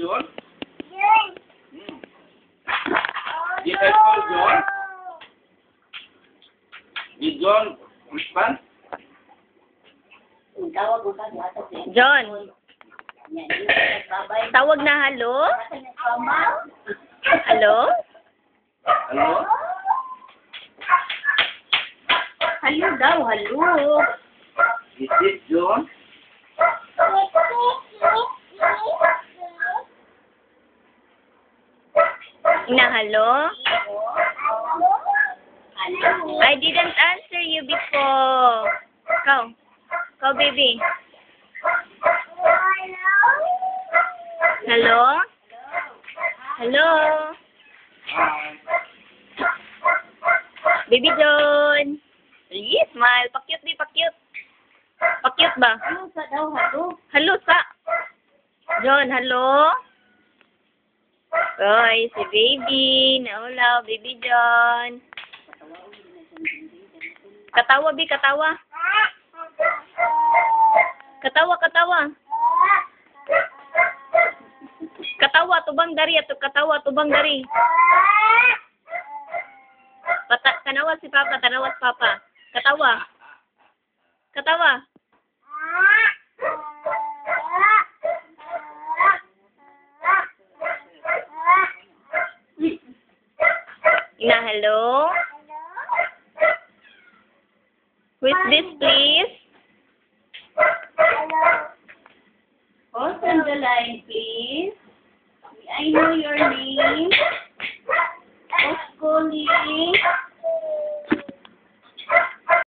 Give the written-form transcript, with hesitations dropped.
John? Did I call John? Did John respond? John, tawag na halo? Halo? Hello? Halo daw, halo. Is this John? Na halo? I didn't answer you before. Go, baby. Hello? Hello? Hi. Baby John. Yes, smile. Pakyut di, pakyut. Pakyut ba? Ano sa daw, halo? Halo sa. John, halo? Oy, si baby. Naulaw, baby John. Katawa, bi, katawa. Katawa, katawa. Katawa, tubang dari. Ato katawa, tubang dari. Tanawa si Papa, tanawa si Papa. Katawa. Katawa. Na, hello? Who is this, please? Hold on the line, please. I know your name. Who's calling?